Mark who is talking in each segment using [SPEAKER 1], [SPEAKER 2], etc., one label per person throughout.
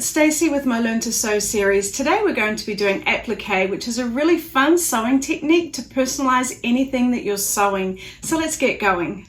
[SPEAKER 1] it's Stacey with my Learn to Sew series. Today we're going to be doing applique, which is a really fun sewing technique to personalize anything that you're sewing. So let's get going.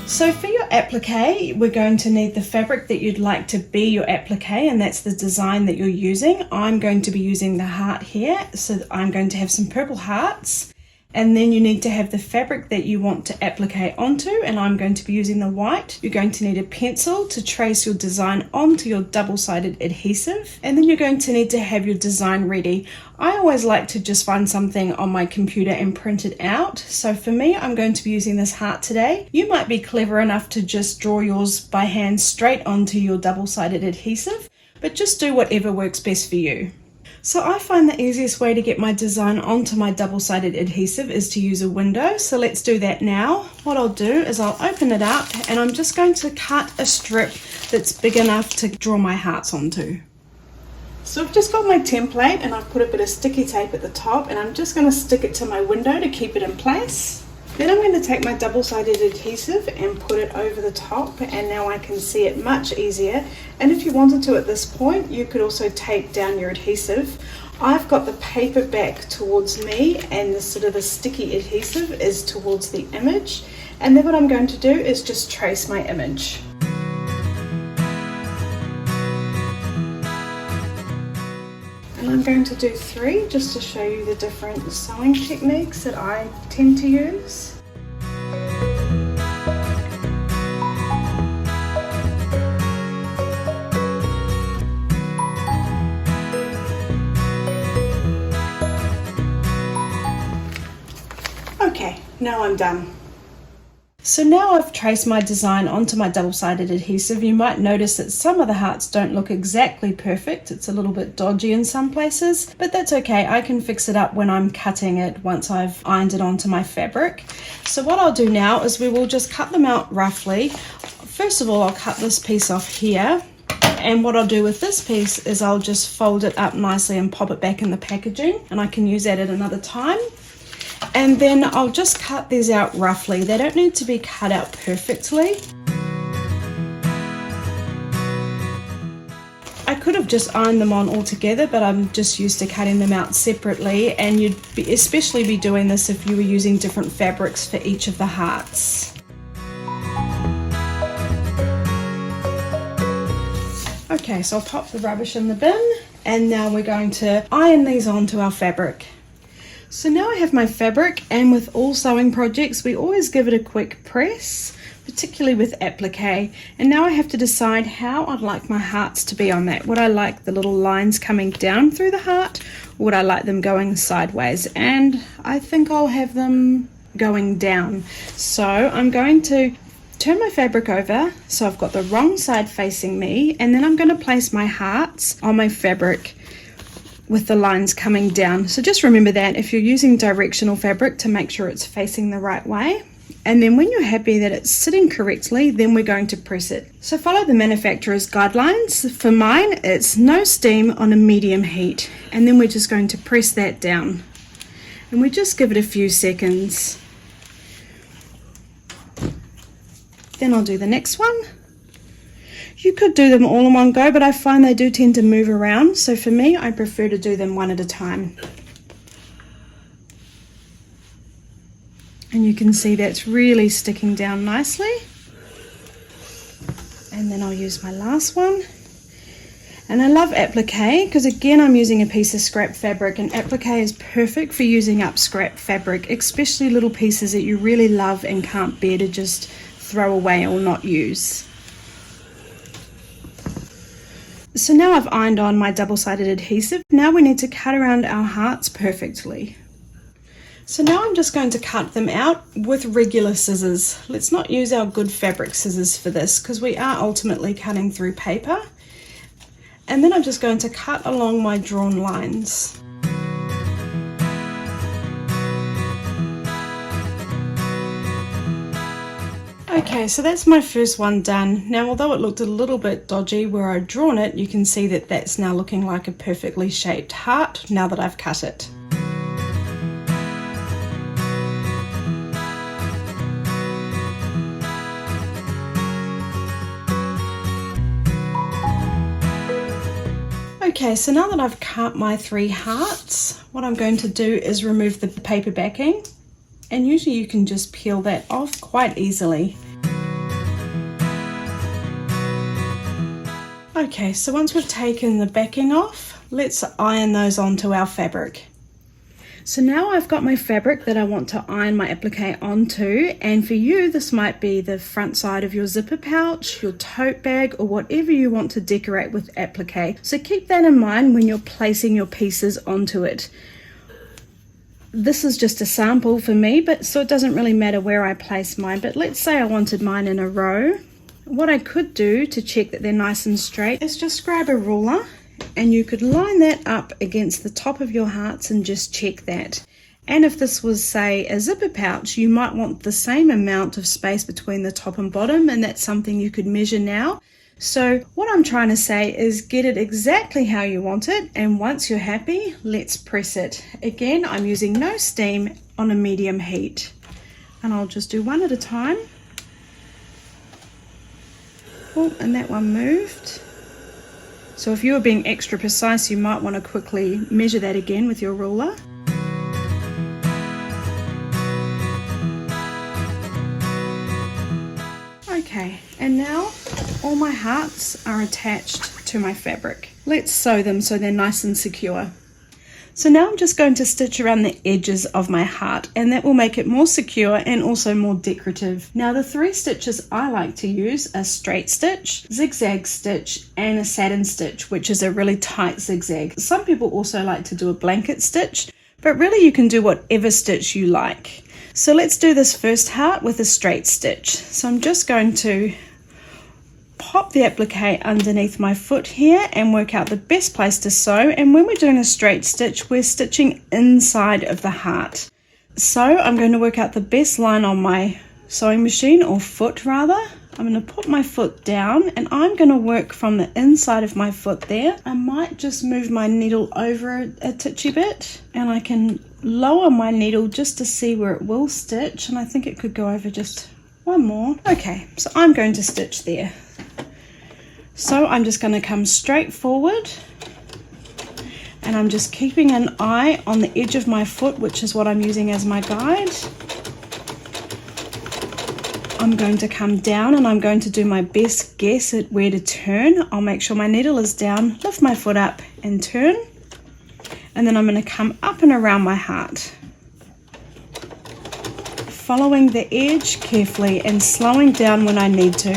[SPEAKER 1] So for your applique, we're going to need the fabric that you'd like to be your applique, and that's the design that you're using. I'm going to be using the heart here, so I'm going to have some purple hearts. And then you need to have the fabric that you want to applique onto, and I'm going to be using the white. You're going to need a pencil to trace your design onto your double-sided adhesive, and then you're going to need to have your design ready. I always like to just find something on my computer and print it out. So for me, I'm going to be using this heart today. You might be clever enough to just draw yours by hand straight onto your double-sided adhesive, but just do whatever works best for you. So I find the easiest way to get my design onto my double-sided adhesive is to use a window. So let's do that now. What I'll do is I'll open it up and I'm just going to cut a strip that's big enough to draw my hearts onto. So I've just got my template and I've put a bit of sticky tape at the top, and I'm just going to stick it to my window to keep it in place. Then I'm going to take my double-sided adhesive and put it over the top, and now I can see it much easier. And if you wanted to at this point, you could also tape down your adhesive. I've got the paper back towards me and the sticky adhesive is towards the image. And then what I'm going to do is just trace my image. And I'm going to do 3 just to show you the different sewing techniques that I tend to use. Okay, now I'm done. So now I've traced my design onto my double-sided adhesive. You might notice that some of the hearts don't look exactly perfect. It's a little bit dodgy in some places, but that's okay. I can fix it up when I'm cutting it once I've ironed it onto my fabric. So what I'll do now is we will just cut them out roughly. First of all, I'll cut this piece off here. And what I'll do with this piece is I'll just fold it up nicely and pop it back in the packaging, and I can use that at another time. And then I'll just cut these out roughly. They don't need to be cut out perfectly. I could have just ironed them on all together, but I'm just used to cutting them out separately, and you'd especially be doing this if you were using different fabrics for each of the hearts. Okay, so I'll pop the rubbish in the bin, and now we're going to iron these onto our fabric. So now I have my fabric, and with all sewing projects we always give it a quick press, particularly with applique. And now I have to decide how I'd like my hearts to be on that. Would I like the little lines coming down through the heart, or would I like them going sideways? And I think I'll have them going down. So I'm going to turn my fabric over so I've got the wrong side facing me, and then I'm going to place my hearts on my fabric with the lines coming down. So just remember that if you're using directional fabric, to make sure it's facing the right way. And then when you're happy that it's sitting correctly, then we're going to press it. So follow the manufacturer's guidelines. For mine, it's no steam on a medium heat. And then we're just going to press that down. And we just give it a few seconds. Then I'll do the next one. You could do them all in one go, but I find they do tend to move around. So for me, I prefer to do them one at a time. And you can see that's really sticking down nicely. And then I'll use my last one. And I love applique because, again, I'm using a piece of scrap fabric, and applique is perfect for using up scrap fabric, especially little pieces that you really love and can't bear to just throw away or not use. So now I've ironed on my double-sided adhesive. Now we need to cut around our hearts perfectly. So now I'm just going to cut them out with regular scissors. Let's not use our good fabric scissors for this because we are ultimately cutting through paper. And then I'm just going to cut along my drawn lines. Okay, so that's my first one done. Now, although it looked a little bit dodgy where I'd drawn it, you can see that that's now looking like a perfectly shaped heart now that I've cut it. Okay, so now that I've cut my 3 hearts, what I'm going to do is remove the paper backing, and usually you can just peel that off quite easily. Okay, so once we've taken the backing off, let's iron those onto our fabric. So now I've got my fabric that I want to iron my applique onto, and for you this might be the front side of your zipper pouch, your tote bag, or whatever you want to decorate with applique. So keep that in mind when you're placing your pieces onto it. This is just a sample for me, but so it doesn't really matter where I place mine, but let's say I wanted mine in a row. What I could do to check that they're nice and straight is just grab a ruler, and you could line that up against the top of your hearts and just check that. And if this was, say, a zipper pouch, you might want the same amount of space between the top and bottom, and that's something you could measure now. So what I'm trying to say is get it exactly how you want it, and once you're happy, let's press it. Again, I'm using no steam on a medium heat, and I'll just do one at a time. Oh, and that one moved. So if you were being extra precise, you might want to quickly measure that again with your ruler. Okay, and now all my hearts are attached to my fabric. Let's sew them so they're nice and secure. So now I'm just going to stitch around the edges of my heart, and that will make it more secure and also more decorative. Now the 3 stitches I like to use are straight stitch, zigzag stitch, and a satin stitch, which is a really tight zigzag. Some people also like to do a blanket stitch, but really you can do whatever stitch you like. So let's do this first heart with a straight stitch. So I'm just going to pop the applique underneath my foot here and work out the best place to sew. And when we're doing a straight stitch, we're stitching inside of the heart. So I'm going to work out the best line on my sewing machine, or foot rather. I'm going to put my foot down and I'm going to work from the inside of my foot there. I might just move my needle over a titchy bit, and I can lower my needle just to see where it will stitch, and I think it could go over just one more. Okay, so I'm going to stitch there. So I'm just going to come straight forward, and I'm just keeping an eye on the edge of my foot, which is what I'm using as my guide. I'm going to come down and I'm going to do my best guess at where to turn. I'll make sure my needle is down, lift my foot up and turn, and then I'm going to come up and around my heart, following the edge carefully and slowing down when I need to.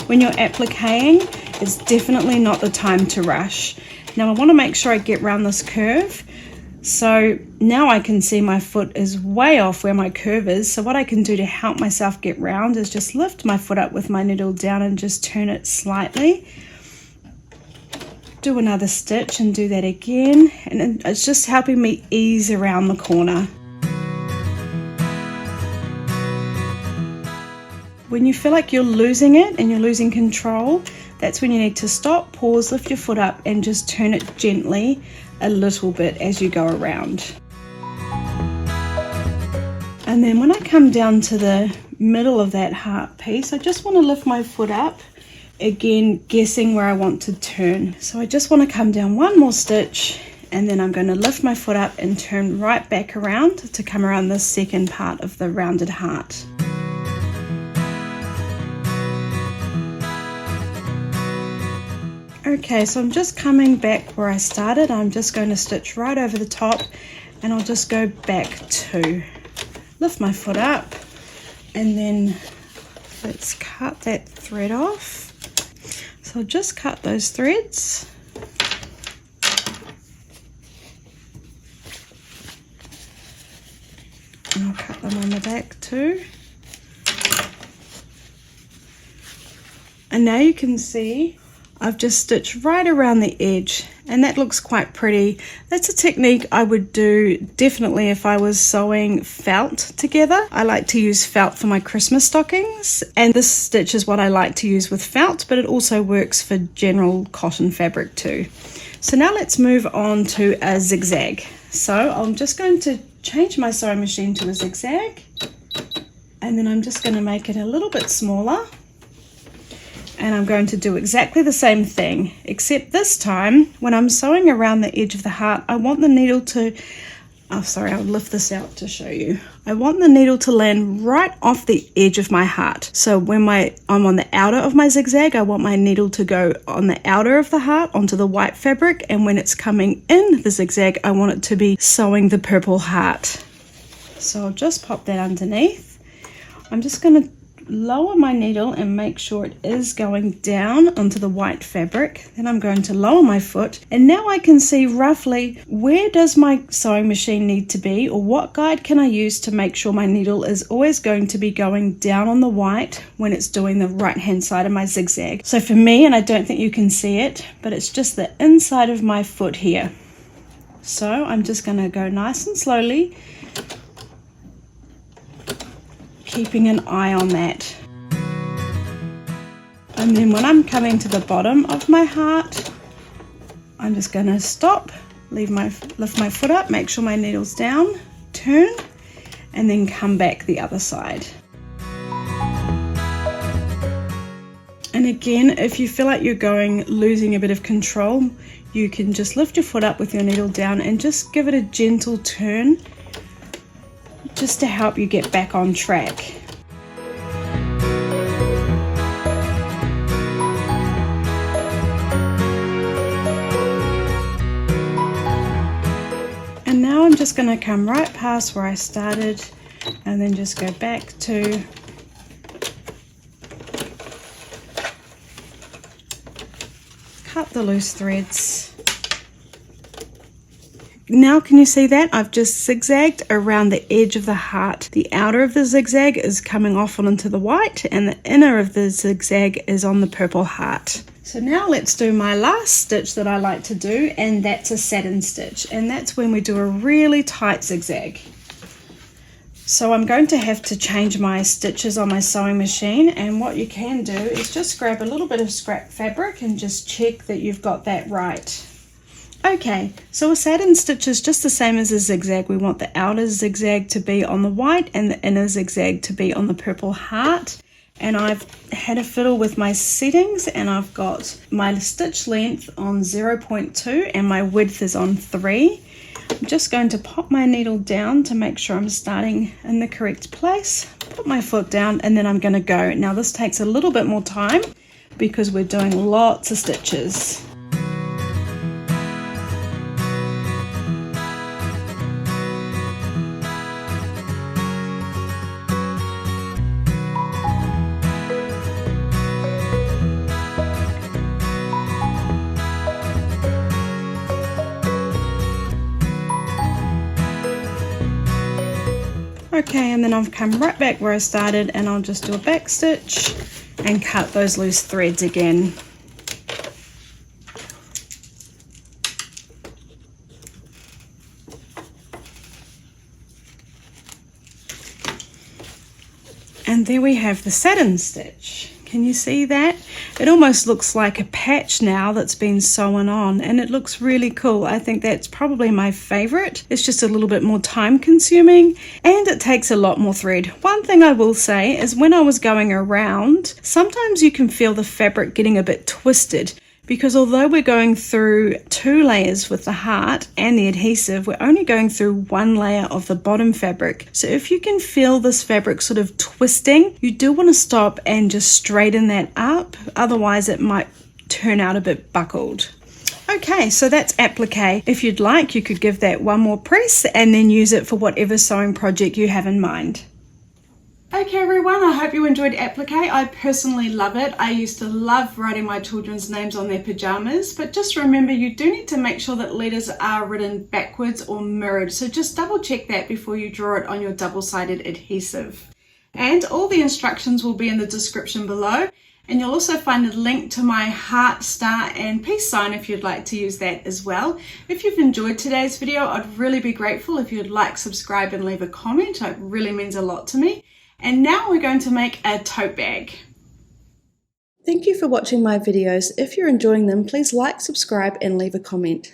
[SPEAKER 1] When you're appliquing, it's definitely not the time to rush. Now I want to make sure I get around this curve. So now I can see my foot is way off where my curve is. So what I can do to help myself get round is just lift my foot up with my needle down and just turn it slightly. Do another stitch and do that again. And it's just helping me ease around the corner. When you feel like you're losing it and you're losing control, that's when you need to stop, pause, lift your foot up and just turn it gently a little bit as you go around. And then when I come down to the middle of that heart piece, I just want to lift my foot up, again guessing where I want to turn. So I just want to come down one more stitch, and then I'm going to lift my foot up and turn right back around to come around the second part of the rounded heart. Okay, so I'm just coming back where I started. I'm just going to stitch right over the top, and I'll just go back 2. Lift my foot up, and then let's cut that thread off. So I'll just cut those threads. And I'll cut them on the back too. And now you can see I've just stitched right around the edge, and that looks quite pretty. That's a technique I would do definitely if I was sewing felt together. I like to use felt for my Christmas stockings, and this stitch is what I like to use with felt, but it also works for general cotton fabric too. So now let's move on to a zigzag. So I'm just going to change my sewing machine to a zigzag, and then I'm just going to make it a little bit smaller. And I'm going to do exactly the same thing, except this time when I'm sewing around the edge of the heart, I want the needle to, oh sorry, I'll lift this out to show you. I want the needle to land right off the edge of my heart. So when I'm on the outer of my zigzag, I want my needle to go on the outer of the heart onto the white fabric, and when it's coming in the zigzag, I want it to be sewing the purple heart. So I'll just pop that underneath. I'm just going to lower my needle and make sure it is going down onto the white fabric. Then I'm going to lower my foot, and now I can see roughly where does my sewing machine need to be, or what guide can I use to make sure my needle is always going to be going down on the white when it's doing the right hand side of my zigzag. So for me, and I don't think you can see it, but it's just the inside of my foot here. So I'm just going to go nice and slowly, keeping an eye on that. And then when I'm coming to the bottom of my heart, I'm just going to stop, lift my foot up, make sure my needle's down, turn, and then come back the other side. And again, if you feel like you're losing a bit of control, you can just lift your foot up with your needle down and just give it a gentle turn, just to help you get back on track. And now I'm just going to come right past where I started and then just go back to cut the loose threads. Now can you see that? I've just zigzagged around the edge of the heart. The outer of the zigzag is coming off onto the white, and the inner of the zigzag is on the purple heart. So now let's do my last stitch that I like to do, and that's a satin stitch, and that's when we do a really tight zigzag. So I'm going to have to change my stitches on my sewing machine, and what you can do is just grab a little bit of scrap fabric and just check that you've got that right. Okay, so a satin stitch is just the same as a zigzag. We want the outer zigzag to be on the white and the inner zigzag to be on the purple heart. And I've had a fiddle with my settings, and I've got my stitch length on 0.2 and my width is on 3. I'm just going to pop my needle down to make sure I'm starting in the correct place, put my foot down, and then I'm going to go. Now this takes a little bit more time because we're doing lots of stitches. Okay, and then I've come right back where I started, and I'll just do a back stitch and cut those loose threads again. And there we have the satin stitch. Can you see that? It almost looks like a patch now that's been sewn on, and it looks really cool. I think that's probably my favorite. It's just a little bit more time consuming, and it takes a lot more thread. One thing I will say is when I was going around, sometimes you can feel the fabric getting a bit twisted, because although we're going through 2 layers with the heart and the adhesive, we're only going through 1 layer of the bottom fabric. So if you can feel this fabric sort of twisting, you do want to stop and just straighten that up, otherwise it might turn out a bit buckled. Okay, so that's applique. If you'd like, you could give that one more press and then use it for whatever sewing project you have in mind. Okay everyone, I hope you enjoyed applique. I personally love it. I used to love writing my children's names on their pajamas, but just remember you do need to make sure that letters are written backwards or mirrored, so just double check that before you draw it on your double-sided adhesive. And all the instructions will be in the description below, and you'll also find a link to my heart, star and peace sign if you'd like to use that as well. If you've enjoyed today's video, I'd really be grateful if you'd like, subscribe and leave a comment. It really means a lot to me. And now we're going to make a tote bag. Thank you for watching my videos. If you're enjoying them, please like, subscribe and leave a comment.